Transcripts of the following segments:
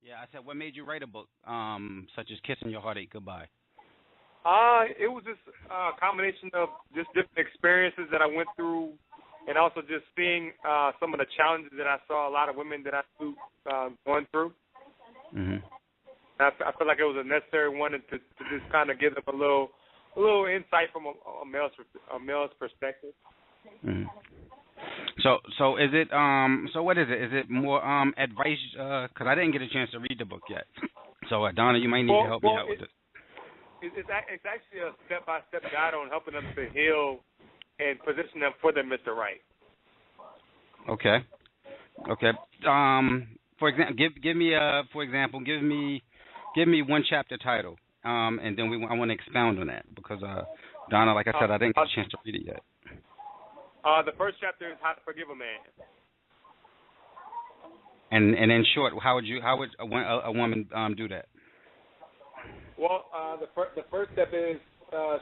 Yeah, I said, what made you write a book, such as "Kissing Your Heartache Goodbye"? It was just a combination of just different experiences that I went through, and also just seeing some of the challenges that I saw a lot of women that I knew going through. Mhm. I felt like it was a necessary one to just kind of give them a little insight from a male's perspective. Mhm. So is it so what is it? Is it more advice? Because I didn't get a chance to read the book yet. So Donna, you might need to help me out with it. It's actually a step-by-step guide on helping them to heal and position them for their Mr. Right. Okay. Okay. For example, give me one chapter title. And then I want to expound on that because Donna, like I said, I didn't get a chance to read it yet. The first chapter is How to Forgive a Man. And in short, how would a woman do that? Well, the first step is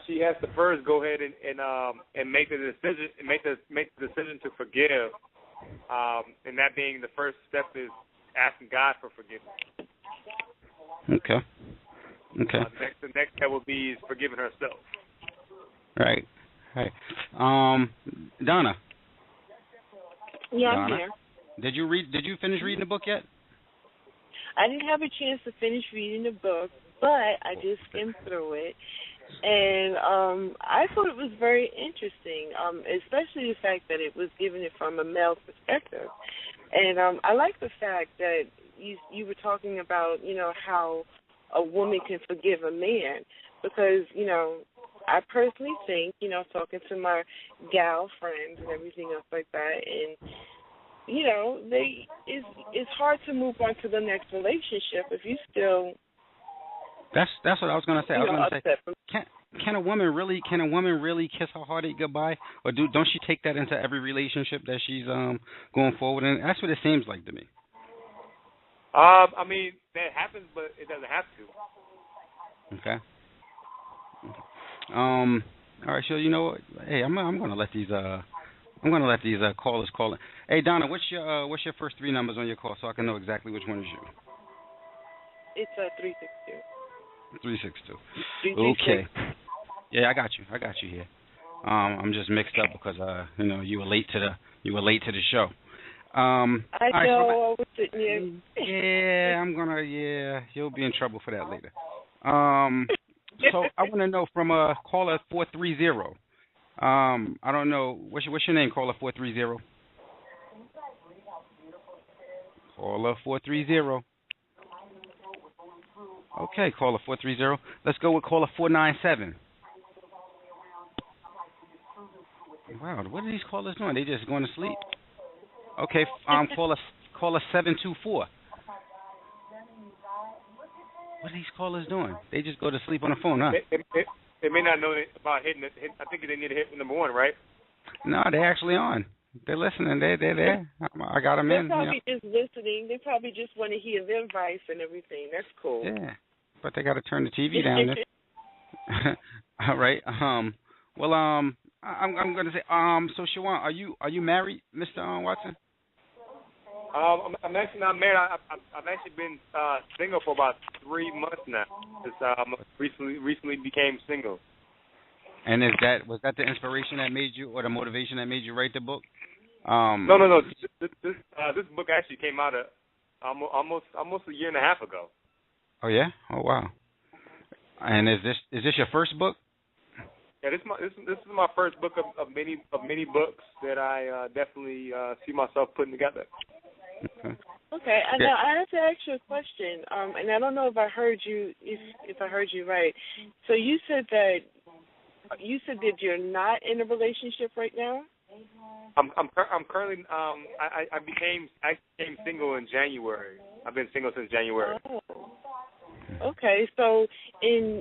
she has to first go ahead and make the decision, make the decision to forgive, and that being the first step is asking God for forgiveness. Okay. Okay. The next step will be is forgiving herself. Right. Donna. Yeah, Donna, I'm here. Did you finish reading the book yet? I didn't have a chance to finish reading the book, but I just skimmed through it, and I thought it was very interesting, especially the fact that it was given it from a male perspective. And I like the fact that you were talking about, how a woman can forgive a man, because, I personally think, talking to my gal friends and everything else like that, and it's hard to move on to the next relationship if you still. That's what I was gonna say. I was gonna say, can a woman really kiss her heartache goodbye, or don't she take that into every relationship that she's going forward? And that's what it seems like to me. I mean that happens, but it doesn't have to. Okay. All right, so you know what? Hey, I'm gonna let these callers call in. Hey, Donna, what's your first three numbers on your call so I can know exactly which one is you? It's 362. 362. Okay. Yeah, I got you here. I'm just mixed up because you were late to the show. I know. I was sitting here. You'll be in trouble for that later. So I want to know from caller 430. I don't know what's your name, caller 430. Caller 430. Okay, caller 430. Let's go with caller 497. Wow, what are these callers doing? They just going to sleep. Okay, caller 724. What are these callers doing? They just go to sleep on the phone, huh? They may not know about hitting it. I think they need to hit number one, right? No, they're actually on. They're listening. They're there. I got them in. They're probably just listening. They probably just want to hear their advice and everything. That's cool. Yeah, but they got to turn the TV down. All right. Well, I'm going to say. So Shawon, are you married, Mr. Watson? I'm actually not married. I've actually been single for about 3 months now. Recently became single. And was that the inspiration that made you, or the motivation that made you write the book? No. This book actually came out almost a year and a half ago. Oh yeah? Oh wow. And is this your first book? Yeah, this is my first book of many books that I definitely see myself putting together. Okay, and now I have to ask you a question, and I don't know if I heard you if I heard you right. So you said that you're not in a relationship right now. I'm currently I became single in January. I've been single since January. Oh. Okay, so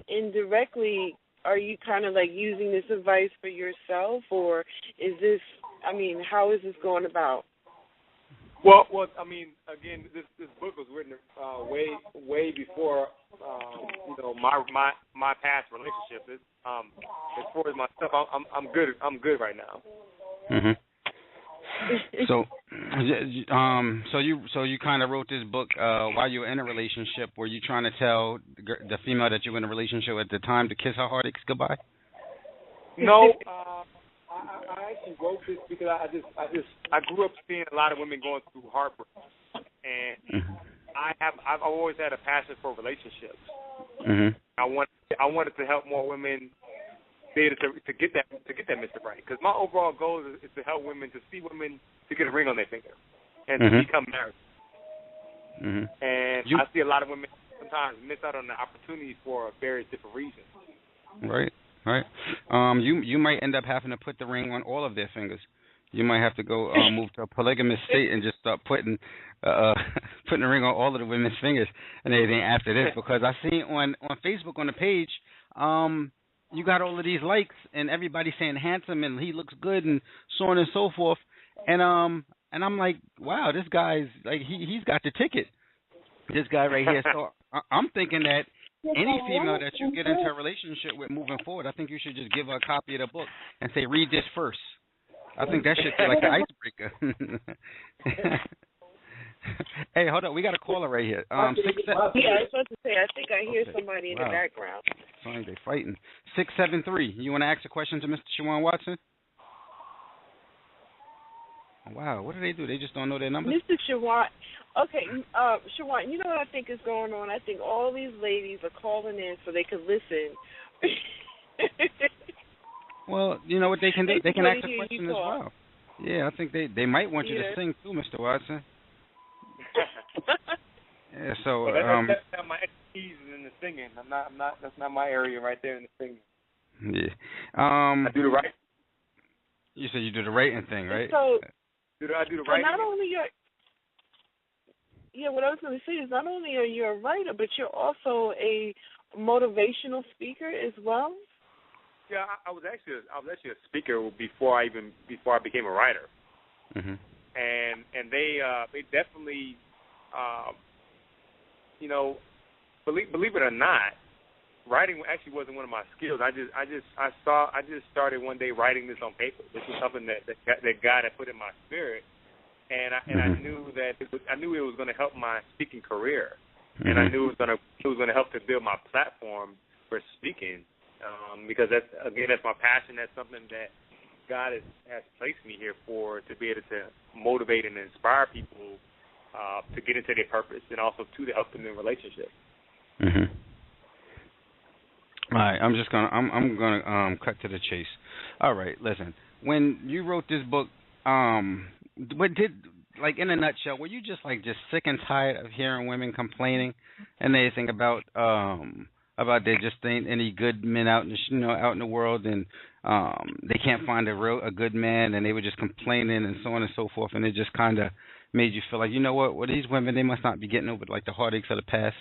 indirectly, are you kind of like using this advice for yourself, or is this? I mean, how is this going about? Well, I mean, again, this book was written way before my past relationship. As far as myself, I'm good right now. Mhm. So So you kind of wrote this book while you were in a relationship. Were you trying to tell the female that you were in a relationship at the time to kiss her heartaches goodbye? No, I actually wrote this because I grew up seeing a lot of women going through heartbreak, and I've always had a passion for relationships. Mm-hmm. I wanted to help more women be able to get that Mr. Right, because my overall goal is to help women, to see women to get a ring on their finger and to become married. Mm-hmm. And I see a lot of women sometimes miss out on the opportunity for various different reasons. Right. You might end up having to put the ring on all of their fingers. You might have to go move to a polygamous state and just start putting the ring on all of the women's fingers and everything after this, because I see on Facebook on the page, you got all of these likes and everybody saying handsome and he looks good and so on and so forth, and I'm like, wow, this guy's like he's got the ticket. This guy right here. So I'm thinking that any female that you get into a relationship with moving forward, I think you should just give her a copy of the book and say, read this first. I think that should be like an icebreaker. Hey, hold on. We got a caller right here. Yeah, I was supposed to say, I think I hear somebody in the background. Sorry, they're fighting. 673. You want to ask a question to Mr. Shawon Watson? Wow, what do? They just don't know their number? Mr. Shawon. Okay, Shawon, you know what I think is going on? I think all these ladies are calling in so they can listen. Well, you know what they can do? They can ask a question as well. Yeah, I think they might want you to sing too, Mr. Watson. Yeah, so that's not my expertise in the singing. I'm not. That's not my area right there in the singing. Yeah. I do the right. You said you do the writing thing, right? So I do the writing. Not only what I was going to say is not only are you a writer, but you're also a motivational speaker as well. Yeah, I was actually a speaker before I became a writer. Mm-hmm. And they definitely, believe it or not, writing actually wasn't one of my skills. I just started one day writing this on paper. This was something that God had put in my spirit, and I knew that I knew it was going to help my speaking career, and I knew it was going to help to build my platform for speaking, because that's my passion. That's something that God has placed me here for, to be able to motivate and inspire people to get into their purpose, and also to help them in relationships. Mm-hmm. All right, I'm gonna cut to the chase. All right, listen. When you wrote this book, what did, like, in a nutshell, were you just sick and tired of hearing women complaining and anything about there just ain't any good men out in the world, and they can't find a good man, and they were just complaining and so on and so forth, and it just kind of made you feel like, you know what, well, these women, they must not be getting over like the heartaches of the past,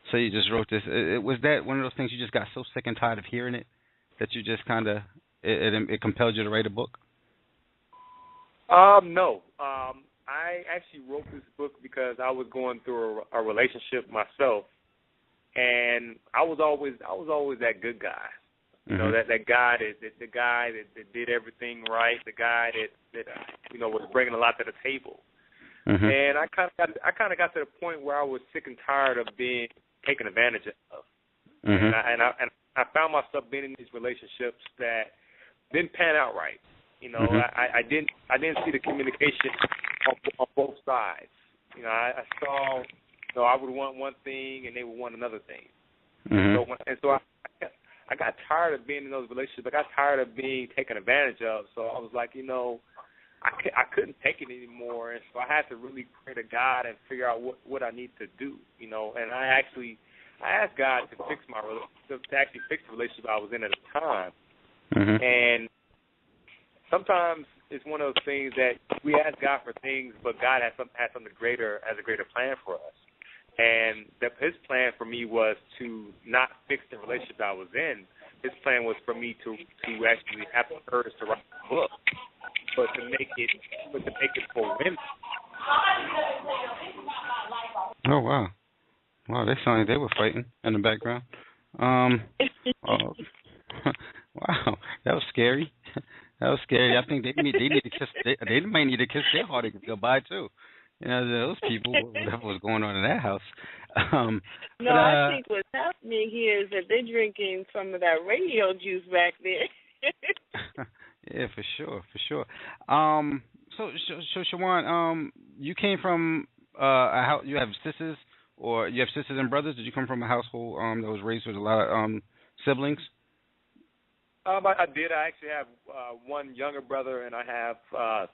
so you just wrote this. Was that one of those things you just got so sick and tired of hearing it that you just kind of, it compelled you to write a book? No. I actually wrote this book because I was going through a relationship myself, and I was always that good guy. You know, that guy the guy that did everything right, the guy that was bringing a lot to the table. Mm-hmm. And I kind of got to the point where I was sick and tired of being taken advantage of. Mm-hmm. And I found myself being in these relationships that didn't pan out right. I didn't see the communication on both sides. I saw, I would want one thing and they would want another thing. Mm-hmm. So I got tired of being in those relationships. I got tired of being taken advantage of. So I was like, I couldn't take it anymore, and so I had to really pray to God and figure out what I need to do. And I asked God to fix to actually fix the relationship I was in at the time. Mm-hmm. And sometimes it's one of those things that we ask God for things, but God has something greater, as a greater plan for us. And His plan for me was to not fix the relationship I was in. His plan was for me to actually have the courage to write a book, but to make it for women. Oh wow, they sounded like they were fighting in the background. Wow, that was scary. That was scary. I think they need to kiss. They might need to kiss their heartache goodbye too. Those people, whatever was going on in that house. No, I think what's happening here is that they're drinking some of that radio juice back there. Yeah, for sure. So Shawon, you came from a house. You have sisters, or you have sisters and brothers? Did you come from a household that was raised with a lot of siblings? I did. I actually have one younger brother, and I have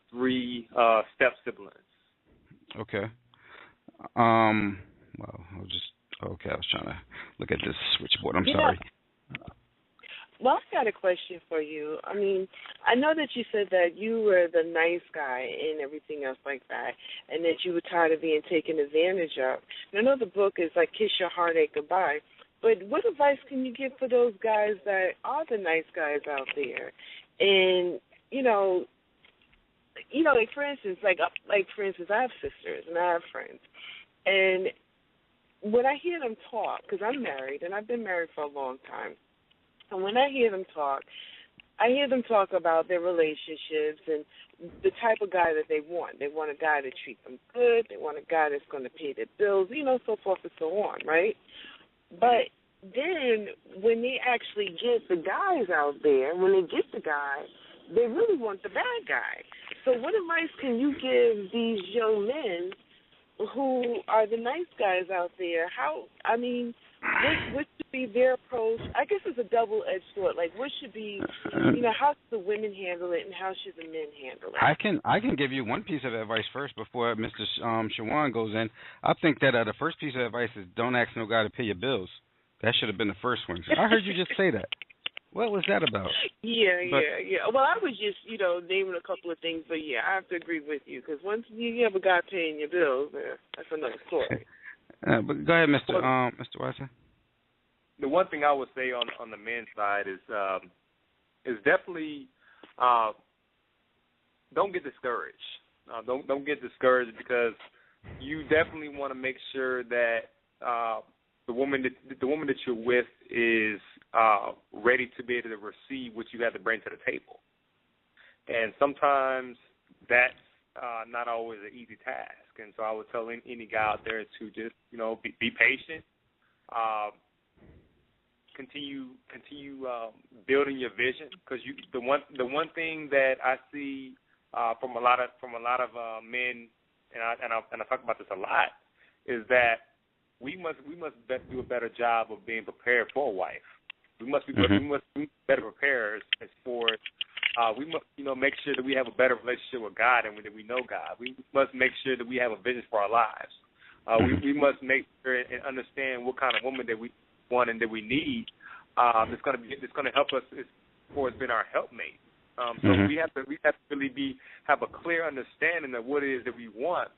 3 step siblings. Okay. Well, I was trying to look at this switchboard. I'm sorry. Well, I've got a question for you. I mean, I know that you said that you were the nice guy and everything else like that, and that you were tired of being taken advantage of. And I know the book is like Kiss Your Heartache Goodbye, but what advice can you give for those guys that are the nice guys out there? And, like for instance, I have sisters and I have friends, and when I hear them talk, because I'm married and I've been married for a long time, and when I hear them talk about their relationships and the type of guy that they want. They want a guy to treat them good. They want a guy that's going to pay their bills, so forth and so on, right? But then when they actually get the guys out there, when they get the guy, they really want the bad guy. So what advice can you give these young men who are the nice guys out there? What should be their approach? I guess it's a double-edged sword. Like, what should be, how should the women handle it and how should the men handle it? I can give you one piece of advice first before Mr. Shawon goes in. I think that the first piece of advice is don't ask no guy to pay your bills. That should have been the first one. I heard you just say that. What was that about? Yeah. Well, I was just, naming a couple of things, but yeah, I have to agree with you because once you have a guy paying your bills, that's another story. But go ahead, Mr. Watson. The one thing I would say on the men's side is definitely don't get discouraged. Don't get discouraged because you definitely want to make sure that the woman that you're with is ready to be able to receive what you have to bring to the table. And sometimes that's not always an easy task. And so I would tell any guy out there to just, be patient, continue building your vision. Because the one thing that I see from a lot of men, and I talk about this a lot, is that we must do a better job of being prepared for a wife. We must be better prepared as far as we must make sure that we have a better relationship with God and that we know God. We must make sure that we have a vision for our lives. We must make sure and understand what kind of woman that we want and that we need. That's going to help us as far as being our helpmate. So we have to really have a clear understanding of what it is that we want.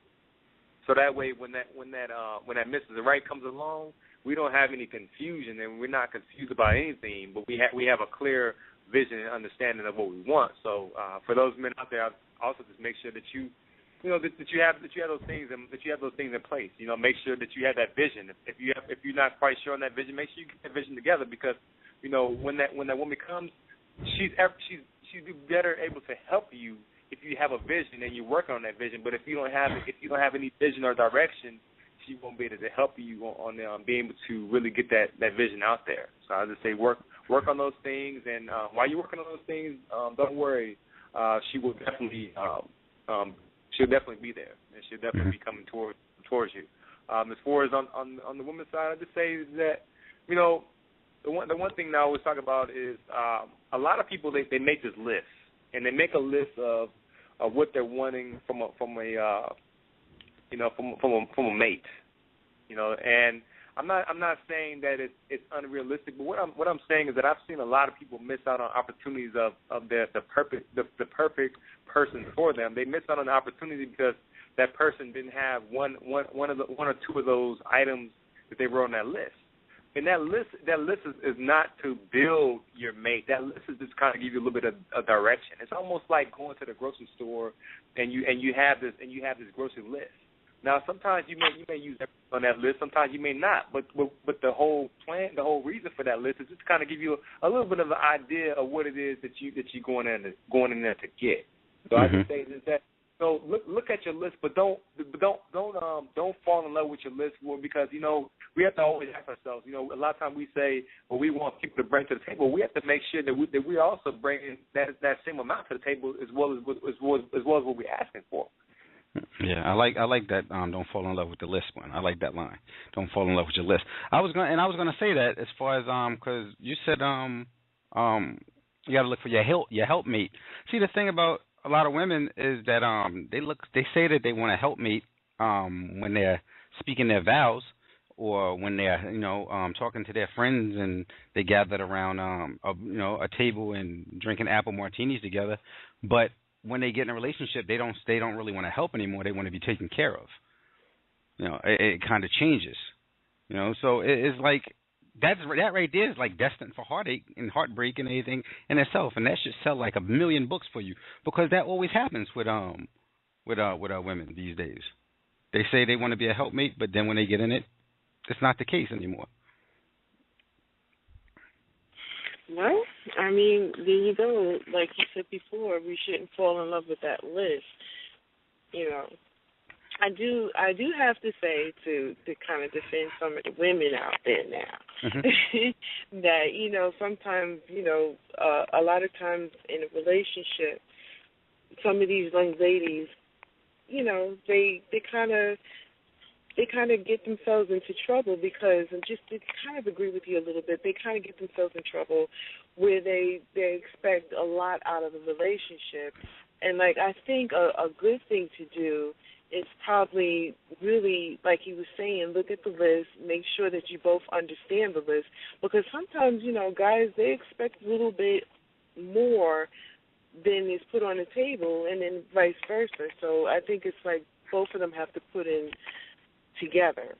So that way, when that Mrs. Right comes along, we don't have any confusion, and we're not confused about anything. But we have a clear vision and understanding of what we want. So for those men out there, also just make sure that you have those things in place. Make sure that you have that vision. If you're not quite sure on that vision, make sure you get that vision together because when that woman comes, she's better able to help you if you have a vision and you're working on that vision. But if you don't have any vision or direction, she won't be able to help you on being able to really get that vision out there. So I just say work on those things, and while you're working on those things, don't worry. She will definitely she'll definitely be there, and she'll definitely be coming towards you. As far as on the women's side, I just say that the one thing that I always talk about is a lot of people they make this list, and they make a list of what they're wanting from a mate, and I'm not saying that it's unrealistic, but what I'm saying is that I've seen a lot of people miss out on opportunities of the perfect person for them. They miss out on the opportunity because that person didn't have one or two of those items that they wrote on that list. And that list is not to build your mate. That list is just kind of give you a little bit of direction. It's almost like going to the grocery store and you have this grocery list. Now, sometimes you may use everything on that list. Sometimes you may not. But the whole plan, the whole reason for that list is just to kind of give you a little bit of an idea of what it is that you're going in there to get. So I just say that. So look at your list, but don't fall in love with your list, because we have to always ask ourselves. A lot of times we say, well, we want people to bring to the table. We have to make sure that we also bring that same amount to the table as well as what we're asking for. Yeah, I like that. Don't fall in love with the list one. I like that line. Don't fall in love with your list. I was gonna say that as far as because you said you got to look for your helpmate. See, the thing about a lot of women is that they say that they want a helpmate when they're speaking their vows, or when they're talking to their friends and they gathered around a table and drinking apple martinis together. But when they get in a relationship, they don't really want to help anymore. They want to be taken care of. It kind of changes. So it's like that right there is like destined for heartache and heartbreak and anything in itself, and that should sell like 1 million books for you, because that always happens with women these days. They say they want to be a helpmate, but then when they get in it, it's not the case anymore. Well, I mean, there you go. Like you said before, we shouldn't fall in love with that list. I do have to say to kind of defend some of the women out there now that sometimes a lot of times in a relationship, some of these young ladies, they kind of get themselves into trouble because, and just to kind of agree with you a little bit, they kind of get themselves in trouble where they expect a lot out of a relationship. And, like, I think a good thing to do is probably really, like he was saying, look at the list, make sure that you both understand the list, because sometimes, guys, they expect a little bit more than is put on the table, and then vice versa. So I think it's like both of them have to put in together.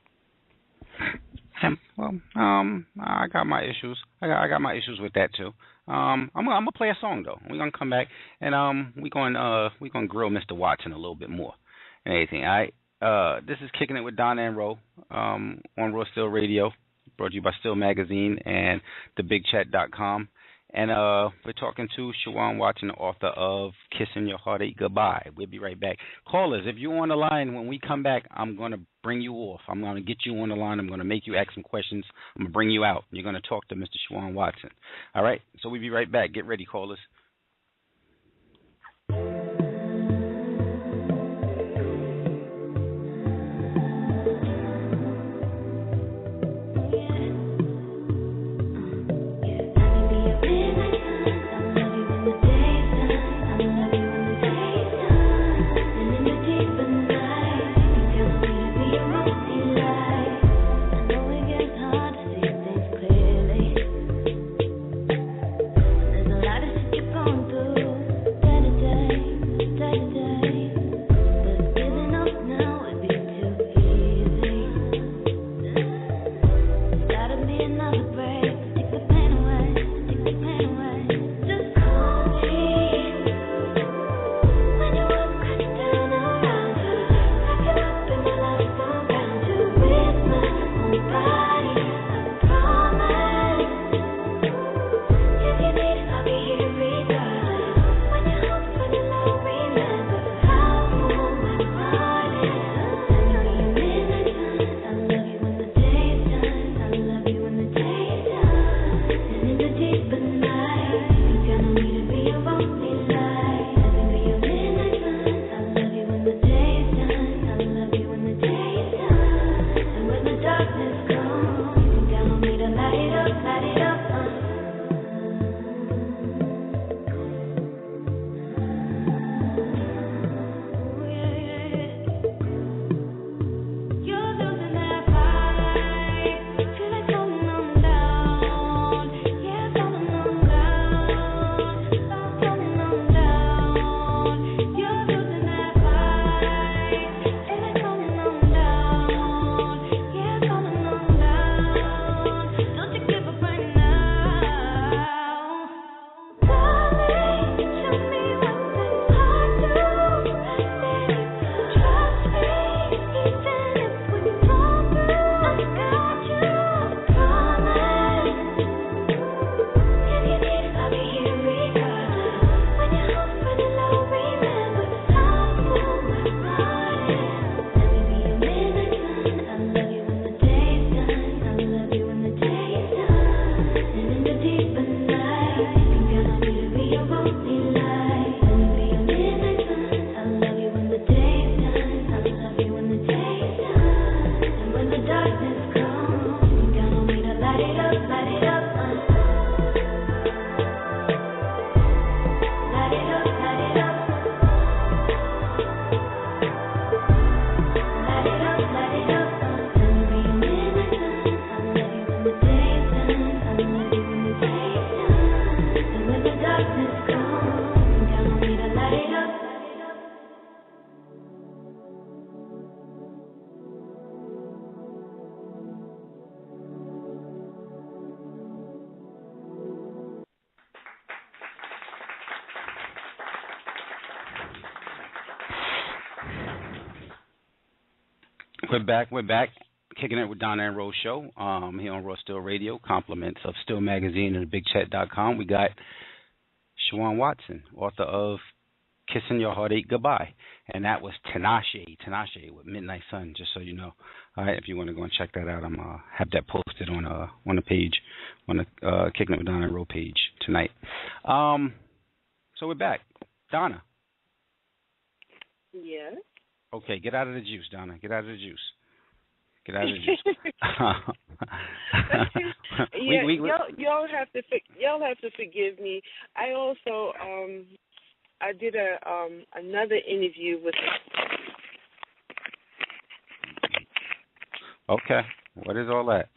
Well, I got my issues. I got my issues with that too. I'm gonna play a song though. We're gonna come back and we're gonna grill Mr. Watson a little bit more than anything. This is Kicking It with Donna Ro on Raw Still Radio, brought to you by Still Magazine and thebigchat.com. And we're talking to Shawon Watson, the author of Kissing Your Heartache Goodbye. We'll be right back. Callers, if you're on the line, when we come back, I'm going to bring you off. I'm going to get you on the line. I'm going to make you ask some questions. I'm going to bring you out. You're going to talk to Mr. Shawon Watson. All right? So we'll be right back. Get ready, callers. We're back. Kicking it with Donna Ro show. Here on Raw Still Radio. Compliments of Still Magazine and BigChat.com. We got Shawon Watson, author of Kissing Your Heartache Goodbye, and that was Tinashe with Midnight Sun. Just so you know. All right, if you want to go and check that out, I'm have that posted on the page, on the Kicking It with Donna Ro page tonight. So we're back. Donna. Yes. Okay, get out of the juice, Donna. Get out of the juice. Get out of the juice. Y'all have to forgive me. I also I did another interview with. Okay, what is all that?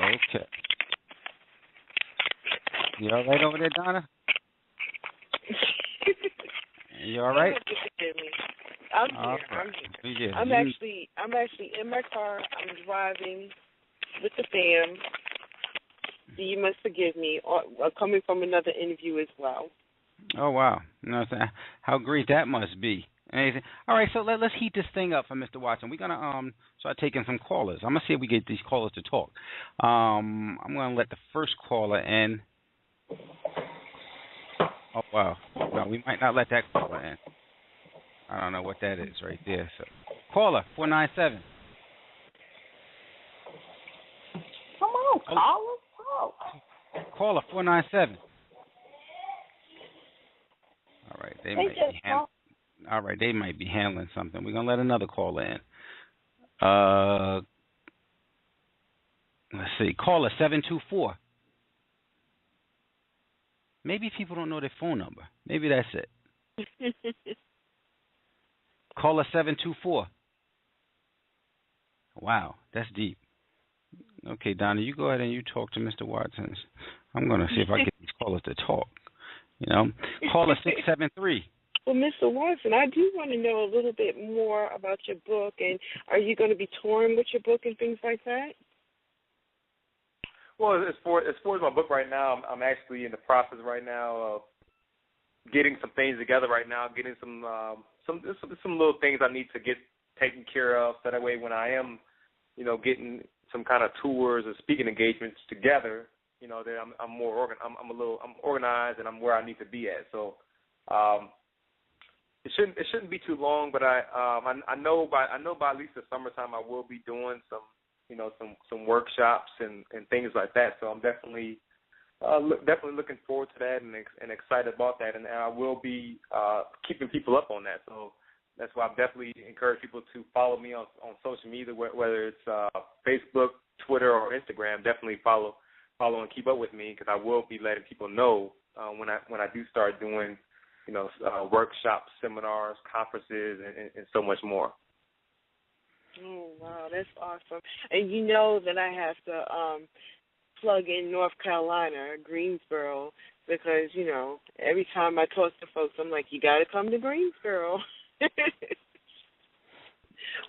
Okay. You all right over there, Donna? You all right? I'm here. I'm actually in my car. I'm driving with the fam. So you must forgive me. Coming from another interview as well. Oh wow! How great that must be. Amazing. All right, so let's heat this thing up for Mr. Watson. We're gonna start taking some callers. I'm gonna see if we get these callers to talk. I'm gonna let the first caller in. Oh wow! No, we might not let that caller in. I don't know what that is right there. So, caller 497. Come on, caller. Oh. Caller 497. All right, they might be handling something. We're gonna let another caller in. Let's see. Caller 724. Maybe people don't know their phone number. Maybe that's it. Caller 724. Wow, that's deep. Okay, Donna, you go ahead and you talk to Mr. Watson. I'm going to see if I get these callers to talk. You know, caller 673. Well, Mr. Watson, I do want to know a little bit more about your book, and are you going to be touring with your book and things like that? Well, as far as my book right now, I'm actually in the process right now of getting some things together right now, getting some little things I need to get taken care of, so that way when I am, getting some kind of tours or speaking engagements together, that I'm more I'm organized and I'm where I need to be at. So it shouldn't be too long, but I know by at least the summertime I will be doing some workshops and things like that. So I'm definitely looking forward to that and excited about that, and I will be keeping people up on that. So that's why I definitely encourage people to follow me on social media, whether it's Facebook, Twitter, or Instagram. Definitely follow and keep up with me, because I will be letting people know when I do start doing workshops, seminars, conferences, and so much more. Oh wow, that's awesome! And you know that I have to plug in North Carolina, Greensboro, because every time I talk to folks, I'm like, you got to come to Greensboro.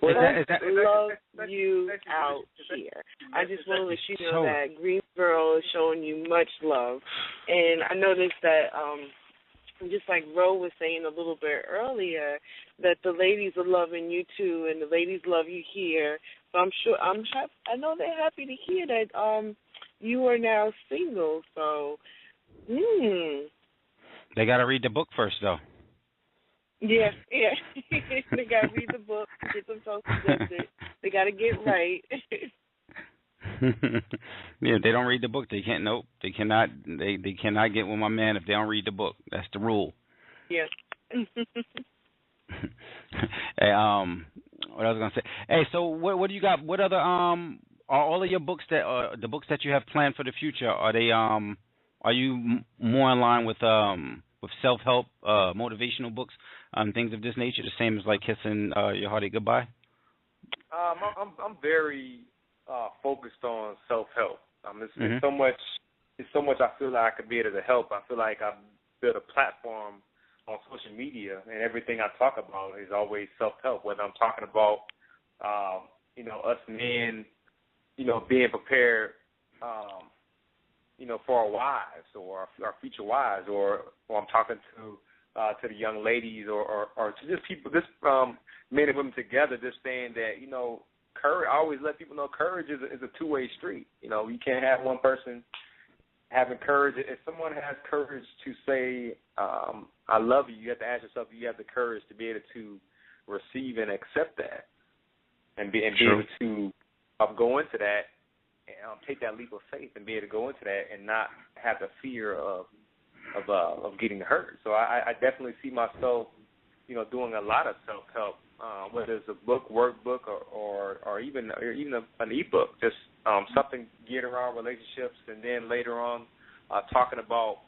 Well, love you out here. I just want to let you know that Greensboro is showing you much love, and I noticed that just like Ro was saying a little bit earlier, that the ladies are loving you too, and the ladies love you here. So I know they're happy to hear that you are now single. So, They got to read the book first, though. Yeah. They got to read the book, get themselves adjusted. They got to get right. Yeah, if they don't read the book, they can't. Nope, they cannot. They cannot get with my man if they don't read the book. That's the rule. Yes. Hey, what I was gonna say. Hey, so what do you got? What other are all of your books that the books that you have planned for the future? Are they are you more in line with self-help, motivational books, things of this nature, the same as like Kissing Your Heartache Goodbye? I'm very focused on self-help. It's so much I feel like I could be able to help. I feel like I've built a platform on social media, and everything I talk about is always self-help, whether I'm talking about, us men, being prepared, for our wives or our future wives, or I'm talking to to the young ladies or to just people, just men and women together, just saying that, you know, courage. I always let people know courage is a two-way street. You know, you can't have one person having courage. If someone has courage to say, I love you, you have to ask yourself, do you have the courage to be able to receive and accept that and be able to go into that and take that leap of faith and be able to go into that and not have the fear of getting hurt. So I definitely see myself, you know, doing a lot of self-help, whether it's a book, workbook, or even an e-book, just something geared around relationships, and then later on talking about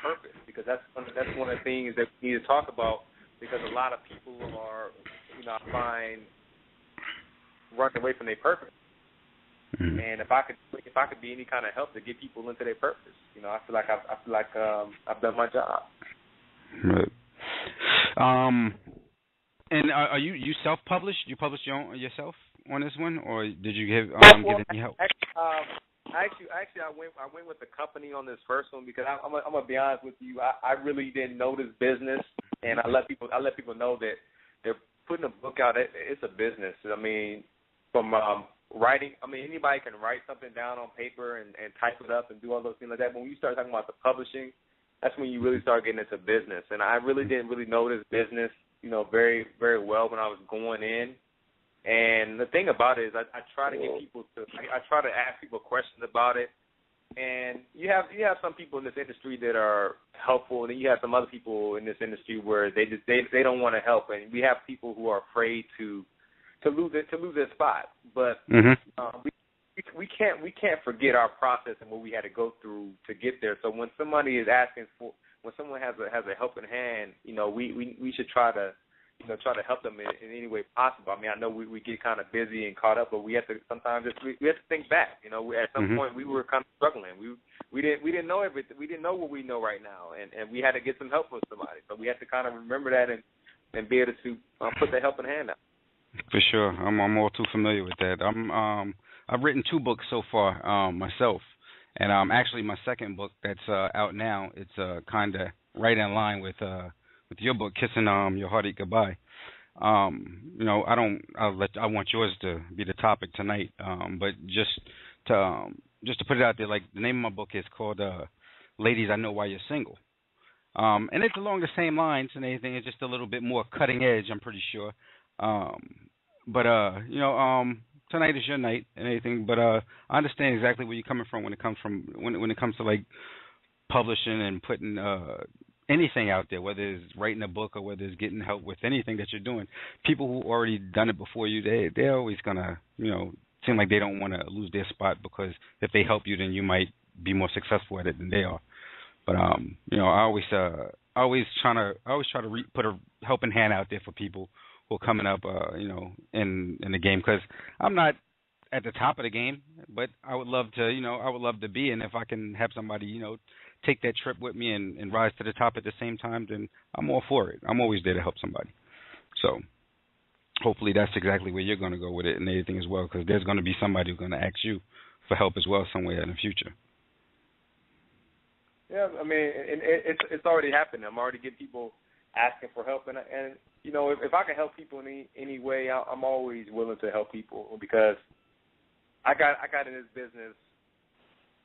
purpose, because that's one of the things that we need to talk about, because a lot of people are, you know, I find running away from their purpose. Mm-hmm. And if I could be any kind of help to get people into their purpose, you know, I feel like I've done my job. Right. And are you self-published? You published yourself on this one, or did you get any help? Actually, I went with the company on this first one because I'm gonna be honest with you. I really didn't know this business, and I let people know that they're putting a book out. It's a business. I mean, from writing. I mean, anybody can write something down on paper and type it up and do all those things like that. But when you start talking about the publishing, that's when you really start getting into business. And I really didn't know this business, you know, very, very well when I was going in. And the thing about it is I try to get people I try to ask people questions about it. And you have some people in this industry that are helpful, and then you have some other people in this industry where they don't want to help. And we have people who are afraid to lose their spot. But we can't forget our process and what we had to go through to get there. So when somebody is asking for, when someone has a helping hand, you know, we should try to help them in any way possible. I mean, I know we get kind of busy and caught up, but we have to sometimes we have to think back. You know, at some point we were kind of struggling. We didn't know everything. We didn't know what we know right now, and we had to get some help from somebody. So we have to kind of remember that and be able to put the helping hand out. For sure, I'm all too familiar with that. I've written 2 books so far myself, and actually my second book that's out now. It's kind of right in line with your book, KICKIN, Your Heartache Goodbye. You know, I want yours to be the topic tonight. But just to put it out there, like the name of my book is called Ladies, I Know Why You're Single. And it's along the same lines and everything. It's just a little bit more cutting edge, I'm pretty sure. But you know, tonight is your night and everything. But I understand exactly where you're coming from when it comes to like publishing and putting anything out there, whether it's writing a book or whether it's getting help with anything that you're doing. People who already done it before you, they're always gonna, you know, seem like they don't want to lose their spot, because if they help you, then you might be more successful at it than they are. But you know, I always try to put a helping hand out there for people who are coming up, you know, in the game, because I'm not at the top of the game, but I would love to be, and if I can have somebody, you know, take that trip with me and rise to the top at the same time, then I'm all for it. I'm always there to help somebody. So hopefully that's exactly where you're going to go with it and everything as well, because there's going to be somebody who's going to ask you for help as well somewhere in the future. Yeah, I mean, it's already happened. I'm already getting people asking for help, and you know, if I can help people in any way, I'm always willing to help people, because I got in this business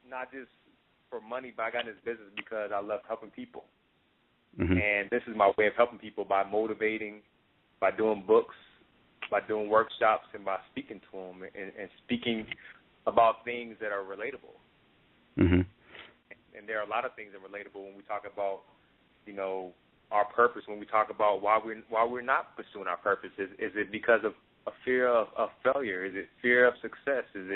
not just for money, but I got in this business because I love helping people. And this is my way of helping people, by motivating, by doing books, by doing workshops, and by speaking to them and speaking about things that are relatable. And there are a lot of things that are relatable when we talk about, you know, our purpose. When we talk about why we're not pursuing our purpose, is it because of a fear of failure? Is it fear of success? Is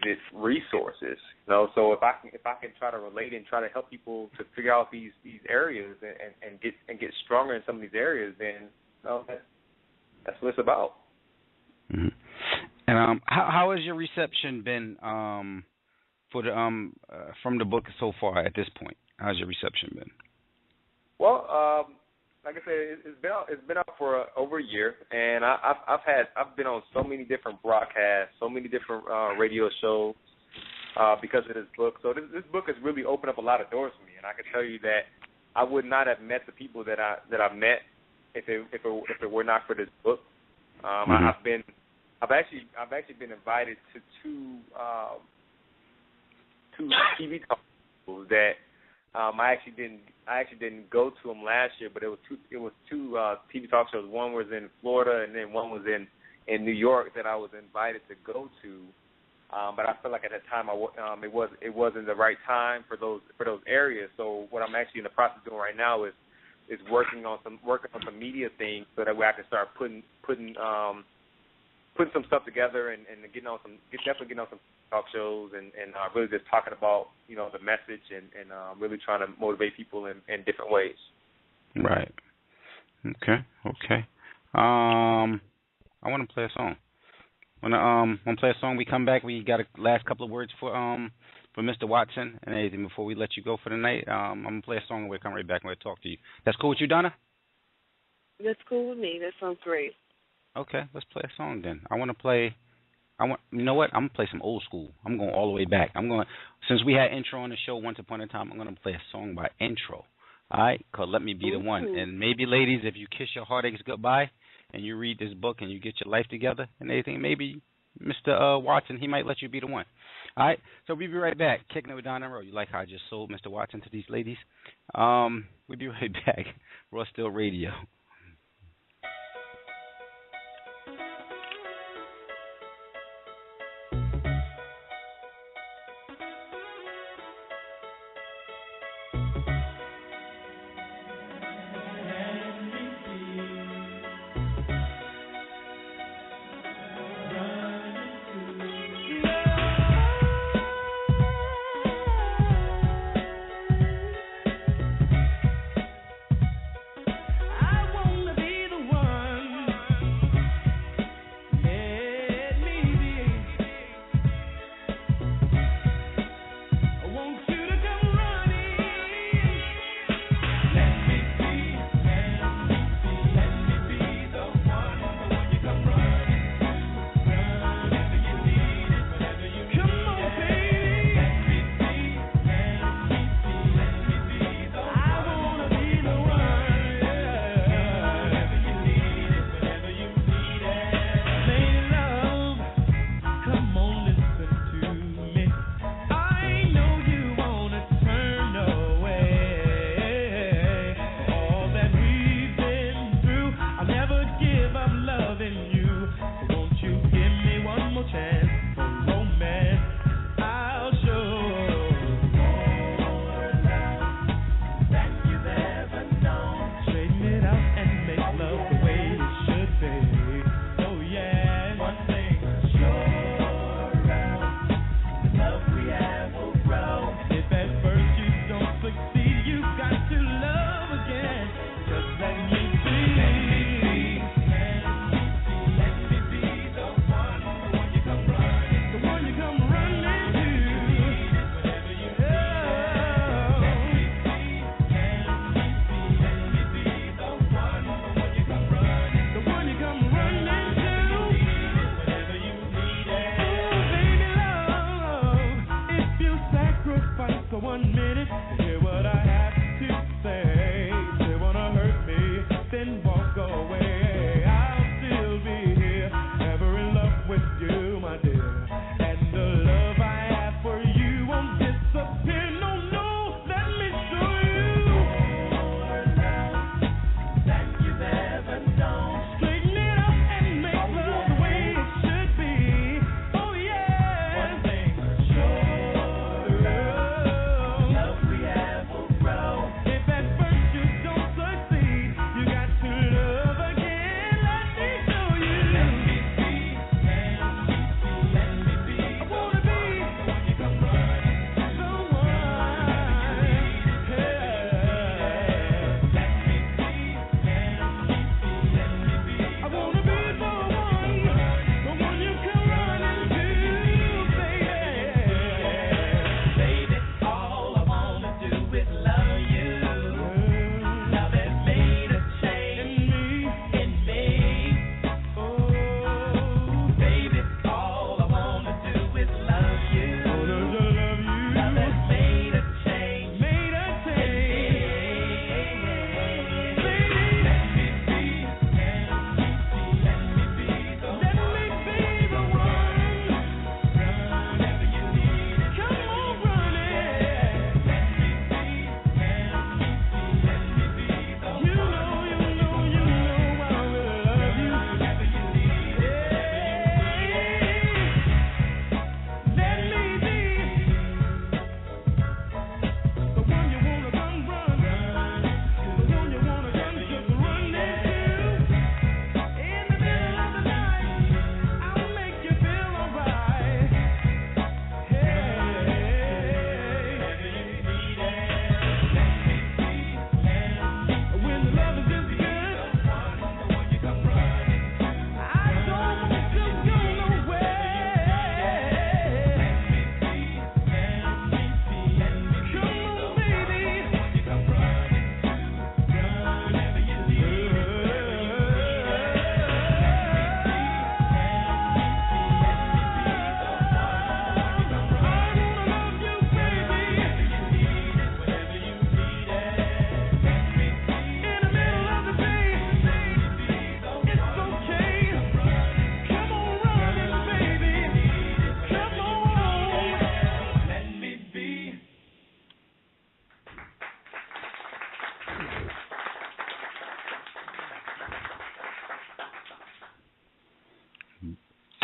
it resources? You know, so if I can try to relate and try to help people to figure out these areas and get stronger in some of these areas, then you know, that's what it's about. And how has your reception been for the from the book so far at this point? How's your reception been? Well, like I said, it's been out for over a year, and I've been on so many different broadcasts, so many different radio shows because of this book. So this book has really opened up a lot of doors for me, and I can tell you that I would not have met the people that I met if it were not for this book. I've actually been invited to two TV talk shows that I actually didn't go to them last year, but it was two TV talk shows. One was in Florida, and then one was in New York that I was invited to go to. But I feel like at that time it wasn't the right time for those areas. So what I'm actually in the process of doing right now is working on some media things so that way I can start putting some stuff together and definitely getting on some talk shows and really just talking about the message and really trying to motivate people in different ways. Right. Okay. I want to play a song. Want to play a song? We come back. We got a last couple of words for Mr. Watson and anything before we let you go for the night. I'm gonna play a song and we'll come right back and we'll talk to you. That's cool with you, Donna? That's cool with me. That sounds great. Okay, let's play a song then. You know what? I'm gonna play some old school. I'm going all the way back. Since we had Intro on the show once upon a time, I'm gonna play a song by Intro. All right, called "Let Me Be the One." And maybe, ladies, if you kiss your heartaches goodbye and you read this book and you get your life together and everything, maybe Mr. Watson, he might let you be the one. All right, so we'll be right back. Kicking it with Donna Ro. You like how I just sold Mr. Watson to these ladies? We'll be right back. Raw Still Radio. I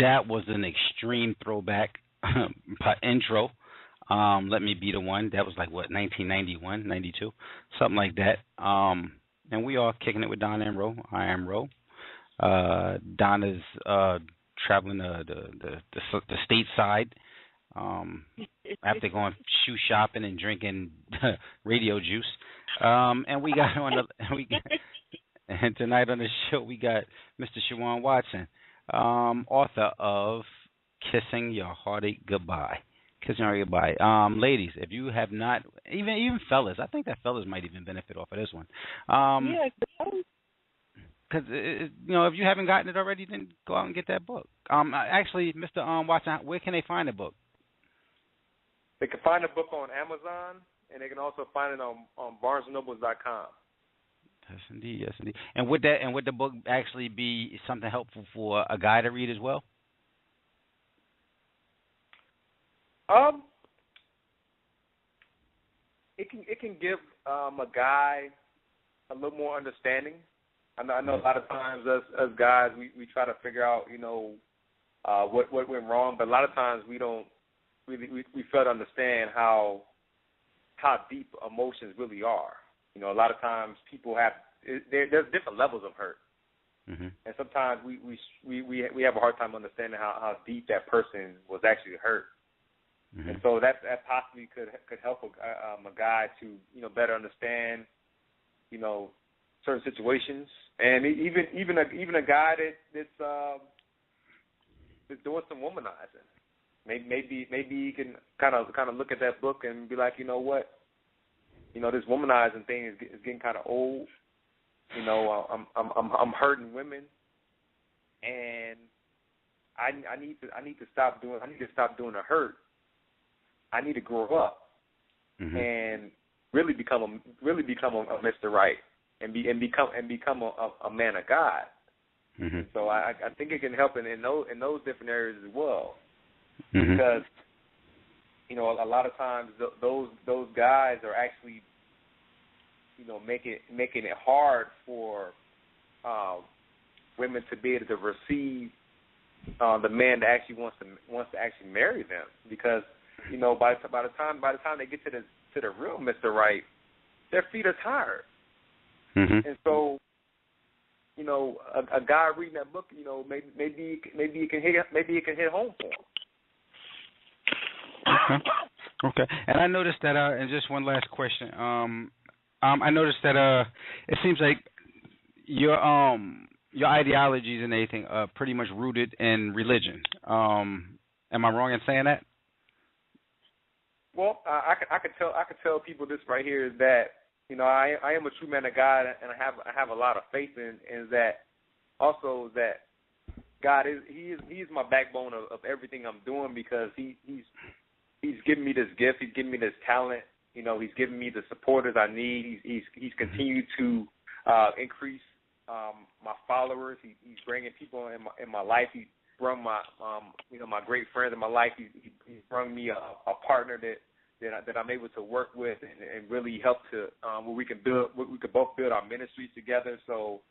That was an extreme throwback intro. Let Me Be the One. That was like, what, 1991, 92? Something like that. And we are kicking it with Donna and Ro. I am Ro. Donna's traveling the stateside after going shoe shopping and drinking radio juice. And we got and tonight on the show we got Mr. Shawon Watson, author of Your Heartache Goodbye. Kissing Your Heartache Goodbye. Ladies, if you have not, even fellas, I think that fellas might even benefit off of this one. Yeah. Because if you haven't gotten it already, then go out and get that book. Actually, Mr. Watson, where can they find the book? They can find the book on Amazon, and they can also find it on BarnesandNobles.com. Yes, indeed. Yes, indeed. And would the book actually be something helpful for a guy to read as well? It can give a guy a little more understanding. I know a lot of times as guys we try to figure out what went wrong, but a lot of times we don't we fail to understand how deep emotions really are. A lot of times people there's different levels of hurt, mm-hmm. and sometimes we have a hard time understanding how deep that person was actually hurt. Mm-hmm. And so that possibly could help a guy to better understand certain situations, and even a guy that's doing some womanizing. Maybe he can kind of look at that book and be like, what, this womanizing thing is getting kind of old. I'm hurting women, and I need to stop doing the hurt. I need to grow up, mm-hmm. and really become a Mr. Right, and become a man of God. Mm-hmm. So I think it can help in those different areas as well, mm-hmm. because a lot of times those guys are actually making it hard for women to be able to receive the man that actually wants to actually marry them, because by the time they get to the real Mr. Right, their feet are tired. Mm-hmm. And so, a guy reading that book, maybe it can hit home for him. Okay. And I noticed that, and just one last question. I noticed that it seems like your ideologies and everything are pretty much rooted in religion. Am I wrong in saying that? Well, I could tell people this right here is that I am a true man of God, and I have a lot of faith in that. Also, that God is my backbone of everything I'm doing, because he's given me this gift, he's given me this talent. He's given me the supporters I need. He's continued to increase my followers. He's bringing people in my life. He's brought my great friends in my life. He's brought me a partner that I'm able to work with and really help to where we can both build our ministries together. So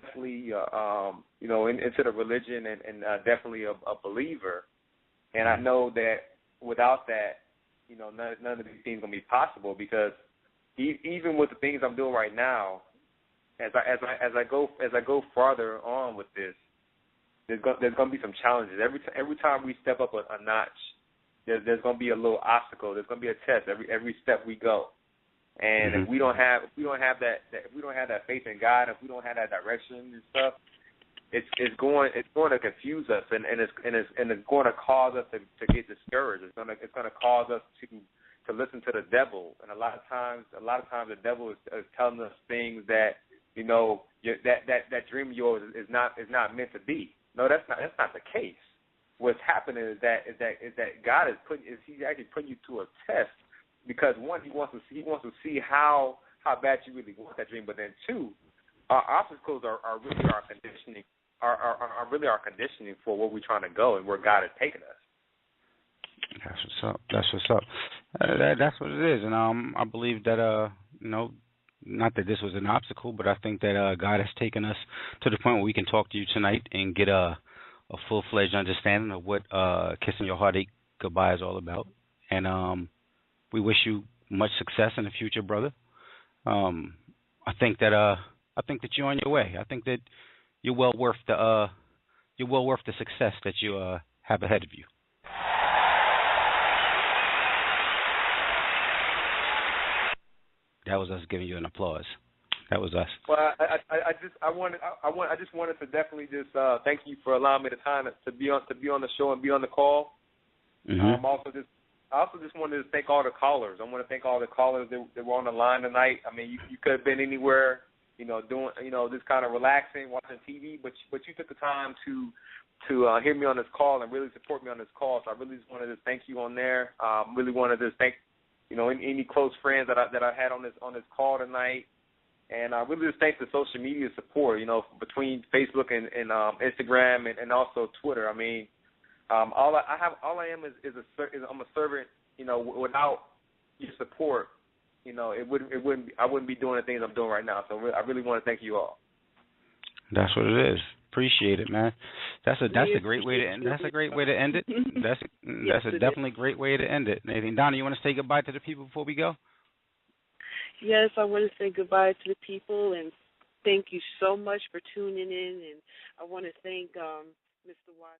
definitely into the religion and definitely a believer. And I know that without that, none of these things gonna be possible, because even with the things I'm doing right now, as I go farther on with this, there's gonna be some challenges. Every time we step up a notch, there's gonna be a little obstacle. There's gonna be a test every step we go. And mm-hmm. if we don't have that faith in God, if we don't have that direction and stuff, it's going to confuse us, and it's going to cause us to get discouraged. It's going to cause us to listen to the devil, and a lot of times the devil is telling us things that that dream of yours is not meant to be. No, that's not the case. What's happening is that God he's actually putting you to a test, because one, he wants to see how bad you really want that dream, but then two, our obstacles are really our conditioning. Are really our conditioning for where we're trying to go and where God has taken us. That's what's up. That's what it is, and I believe that not that this was an obstacle, but I think that God has taken us to the point where we can talk to you tonight and get a a full-fledged understanding of what Kissing Your Heartache Goodbye is all about. And we wish you much success in the future, brother. I think that you're on your way. I think that you're well worth the success that you have ahead of you. That was us giving you an applause. That was us. Well, I just wanted to definitely just thank you for allowing me the time to be on the show and be on the call. Mm-hmm. I also just wanted to thank all the callers. I want to thank all the callers that were on the line tonight. I mean, you could have been anywhere, doing, just kind of relaxing, watching TV, but you took the time to hear me on this call and really support me on this call. So I really just wanted to thank you on there. Really wanted to thank, any close friends that I had on this call tonight. And I really just thank the social media support, between Facebook and Instagram and also Twitter. I mean, all I am is I'm a servant. Without your support, I wouldn't be doing the things I'm doing right now. So I really want to thank you all. That's what it is. Appreciate it, man. That's a great way to end. That's a great way to end it. That's a definitely great way to end it. Anything, Donna, you want to say goodbye to the people before we go? Yes, I want to say goodbye to the people and thank you so much for tuning in. And I want to thank Mr. Watson.